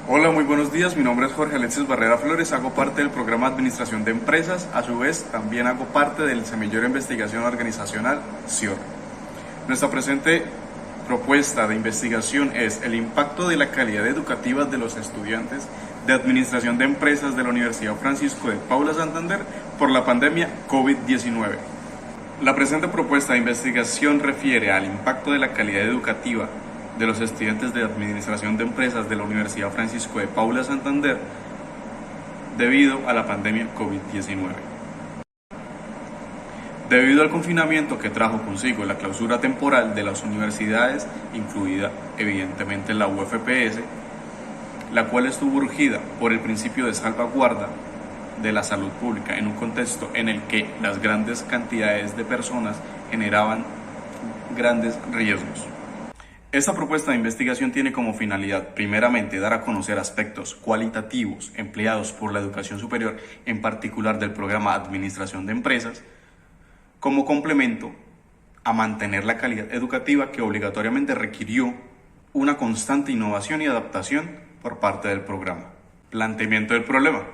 Hola, muy buenos días. Mi nombre es Jorge Alexis Barrera Flores. Hago parte del programa Administración de Empresas. A su vez, también hago parte del Semillero de Investigación Organizacional, SIOR. Nuestra presente propuesta de investigación es el impacto de la calidad educativa de los estudiantes de Administración de Empresas de la Universidad Francisco de Paula Santander por la pandemia COVID-19. La presente propuesta de investigación refiere al impacto de la calidad educativa de los estudiantes de Administración de Empresas de la Universidad Francisco de Paula Santander debido a la pandemia COVID-19. Debido al confinamiento que trajo consigo la clausura temporal de las universidades, incluida evidentemente la UFPS, la cual estuvo urgida por el principio de salvaguarda de la salud pública en un contexto en el que las grandes cantidades de personas generaban grandes riesgos. Esta propuesta de investigación tiene como finalidad, primeramente, dar a conocer aspectos cualitativos empleados por la educación superior, en particular del programa Administración de Empresas, como complemento a mantener la calidad educativa que obligatoriamente requirió una constante innovación y adaptación por parte del programa. Planteamiento del problema.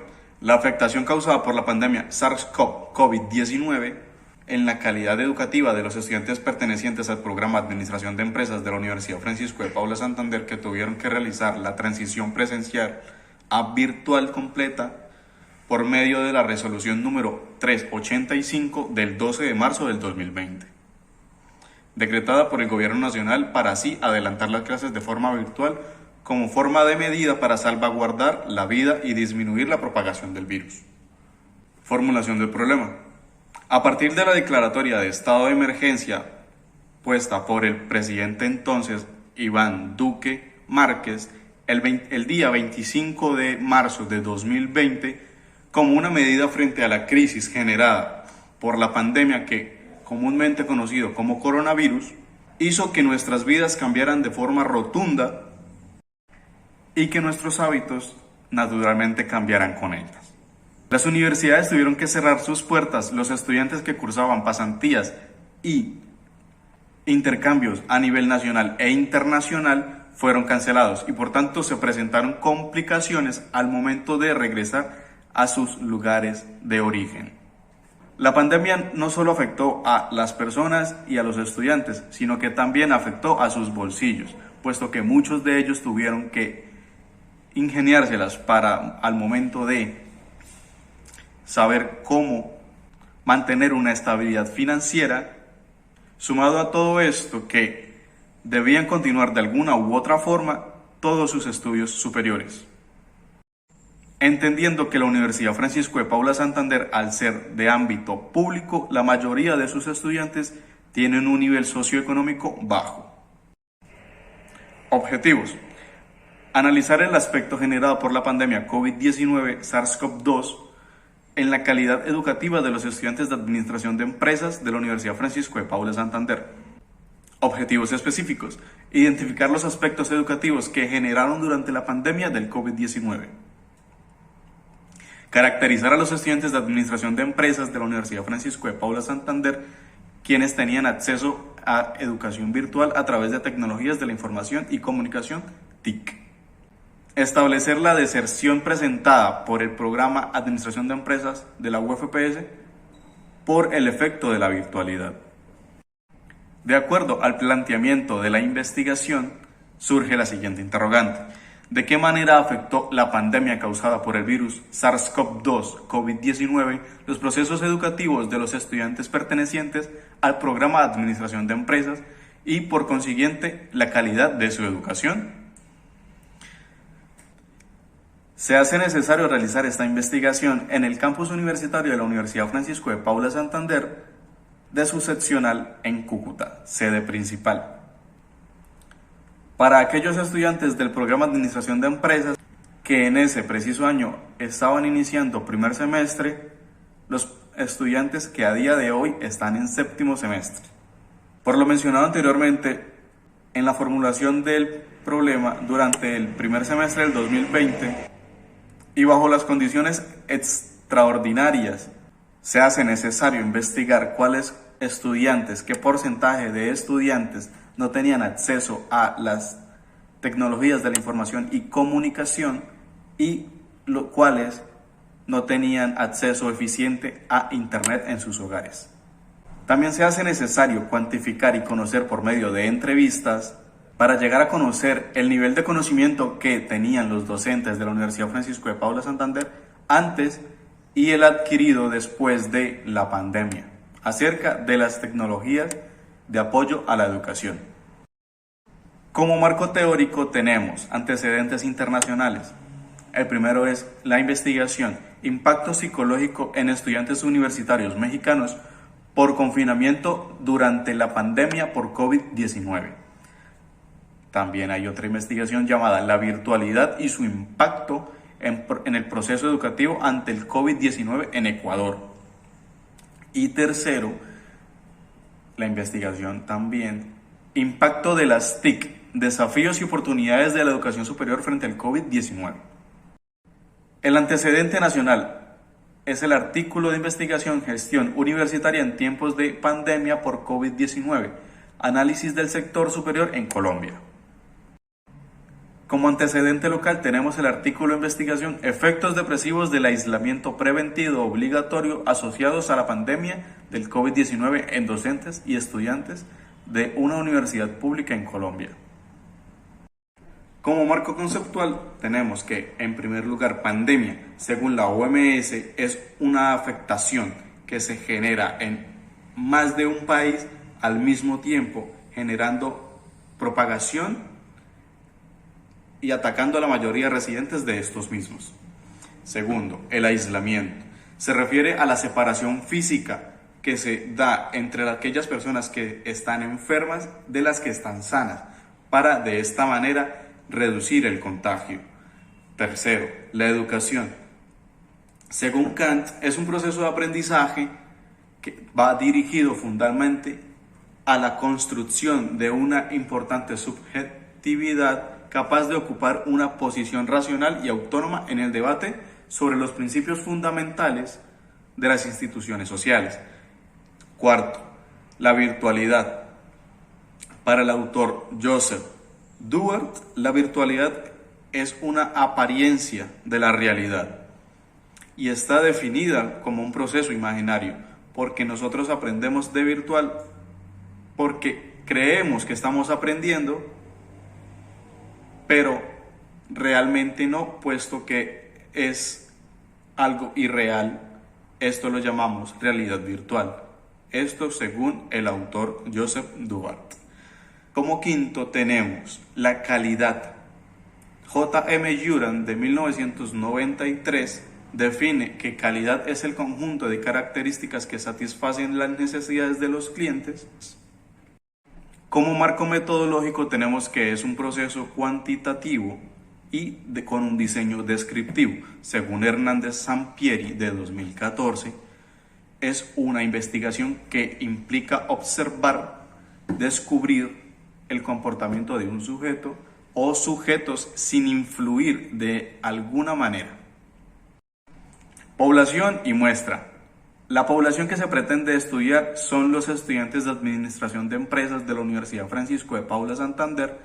La afectación causada por la pandemia SARS-CoV-19 en la calidad educativa de los estudiantes pertenecientes al programa Administración de Empresas de la Universidad Francisco de Paula Santander, que tuvieron que realizar la transición presencial a virtual completa por medio de la resolución número 385 del 12 de marzo del 2020, decretada por el Gobierno Nacional para así adelantar las clases de forma virtual como forma de medida para salvaguardar la vida y disminuir la propagación del virus. Formulación del problema. A partir de la declaratoria de estado de emergencia puesta por el presidente entonces Iván Duque Márquez el día 25 de marzo de 2020 como una medida frente a la crisis generada por la pandemia que, comúnmente conocido como coronavirus, hizo que nuestras vidas cambiaran de forma rotunda y que nuestros hábitos naturalmente cambiaran con ellas. Las universidades tuvieron que cerrar sus puertas, los estudiantes que cursaban pasantías y intercambios a nivel nacional e internacional fueron cancelados y por tanto se presentaron complicaciones al momento de regresar a sus lugares de origen. La pandemia no solo afectó a las personas y a los estudiantes, sino que también afectó a sus bolsillos, puesto que muchos de ellos tuvieron que ingeniárselas para al momento de saber cómo mantener una estabilidad financiera, sumado a todo esto que debían continuar de alguna u otra forma todos sus estudios superiores. Entendiendo que la Universidad Francisco de Paula Santander, al ser de ámbito público, la mayoría de sus estudiantes tienen un nivel socioeconómico bajo. Objetivos. Analizar el aspecto generado por la pandemia COVID-19 SARS-CoV-2 en la calidad educativa de los estudiantes de Administración de Empresas de la Universidad Francisco de Paula Santander. Objetivos específicos. Identificar los aspectos educativos que generaron durante la pandemia del COVID-19. Caracterizar a los estudiantes de Administración de Empresas de la Universidad Francisco de Paula Santander, quienes tenían acceso a educación virtual a través de tecnologías de la información y comunicación, TIC. Establecer la deserción presentada por el programa Administración de Empresas de la UFPS por el efecto de la virtualidad. De acuerdo al planteamiento de la investigación, surge la siguiente interrogante. ¿De qué manera afectó la pandemia causada por el virus SARS-CoV-2 COVID-19 los procesos educativos de los estudiantes pertenecientes al programa de Administración de Empresas y, por consiguiente, la calidad de su educación? Se hace necesario realizar esta investigación en el campus universitario de la Universidad Francisco de Paula Santander de su seccional en Cúcuta, sede principal. Para aquellos estudiantes del programa de Administración de Empresas que en ese preciso año estaban iniciando primer semestre, los estudiantes que a día de hoy están en séptimo semestre. Por lo mencionado anteriormente, en la formulación del problema durante el primer semestre del 2020, y bajo las condiciones extraordinarias, se hace necesario investigar cuáles estudiantes, qué porcentaje de estudiantes no tenían acceso a las tecnologías de la información y comunicación, y los cuales no tenían acceso eficiente a Internet en sus hogares. También se hace necesario cuantificar y conocer por medio de entrevistas para llegar a conocer el nivel de conocimiento que tenían los docentes de la Universidad Francisco de Paula Santander antes y el adquirido después de la pandemia acerca de las tecnologías de apoyo a la educación. Como marco teórico tenemos antecedentes internacionales. El primero es la investigación, impacto psicológico en estudiantes universitarios mexicanos por confinamiento durante la pandemia por COVID-19. También hay otra investigación llamada la virtualidad y su impacto en el proceso educativo ante el COVID-19 en Ecuador. Y tercero, la investigación también, impacto de las TIC, desafíos y oportunidades de la educación superior frente al COVID-19. El antecedente nacional es el artículo de investigación Gestión Universitaria en tiempos de pandemia por COVID-19, análisis del sector superior en Colombia. Como antecedente local tenemos el artículo de investigación Efectos depresivos del aislamiento preventivo obligatorio asociados a la pandemia del COVID-19 en docentes y estudiantes de una universidad pública en Colombia. Como marco conceptual tenemos que, en primer lugar, pandemia, según la OMS, es una afectación que se genera en más de un país al mismo tiempo, generando propagación y atacando a la mayoría de residentes de estos mismos. Segundo, el aislamiento. Se refiere a la separación física que se da entre aquellas personas que están enfermas de las que están sanas, para de esta manera reducir el contagio. Tercero, la educación. Según Kant, es un proceso de aprendizaje que va dirigido fundamentalmente a la construcción de una importante subjetividad capaz de ocupar una posición racional y autónoma en el debate sobre los principios fundamentales de las instituciones sociales. Cuarto, la virtualidad. Para el autor Joseph Duart, la virtualidad es una apariencia de la realidad y está definida como un proceso imaginario, porque nosotros aprendemos de virtual porque creemos que estamos aprendiendo, pero realmente no, puesto que es algo irreal. Esto lo llamamos realidad virtual. Esto según el autor Joseph Duart. Como quinto tenemos la calidad. J.M. Juran de 1993 define que calidad es el conjunto de características que satisfacen las necesidades de los clientes. Como marco metodológico tenemos que es un proceso cuantitativo y con un diseño descriptivo. Según Hernández Sampieri de 2014, es una investigación que implica observar, descubrir el comportamiento de un sujeto o sujetos sin influir de alguna manera. Población y muestra. La población que se pretende estudiar son los estudiantes de Administración de Empresas de la Universidad Francisco de Paula Santander.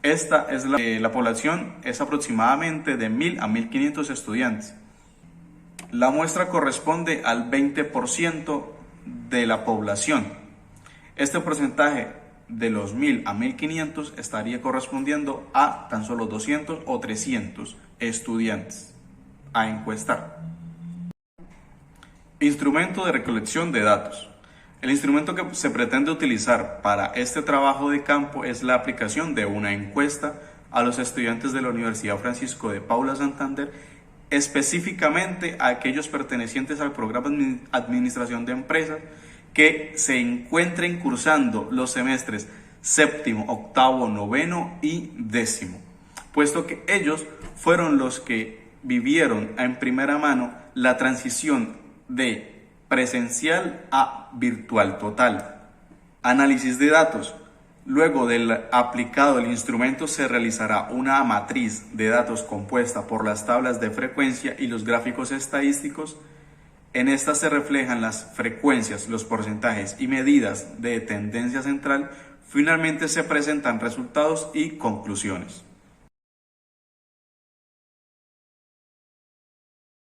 Esta es la población es aproximadamente de 1.000 a 1.500 estudiantes. La muestra corresponde al 20% de la población. Este porcentaje de los 1.000 a 1.500 estaría correspondiendo a tan solo 200 o 300 estudiantes a encuestar. Instrumento de recolección de datos. El instrumento que se pretende utilizar para este trabajo de campo es la aplicación de una encuesta a los estudiantes de la Universidad Francisco de Paula Santander, específicamente a aquellos pertenecientes al programa de Administración de Empresas que se encuentren cursando los semestres séptimo, octavo, noveno y décimo, puesto que ellos fueron los que vivieron en primera mano la transición de presencial a virtual total. Análisis de datos. Luego del aplicado el instrumento se realizará una matriz de datos compuesta por las tablas de frecuencia y los gráficos estadísticos. En esta se reflejan las frecuencias, los porcentajes y medidas de tendencia central Finalmente se presentan resultados y conclusiones.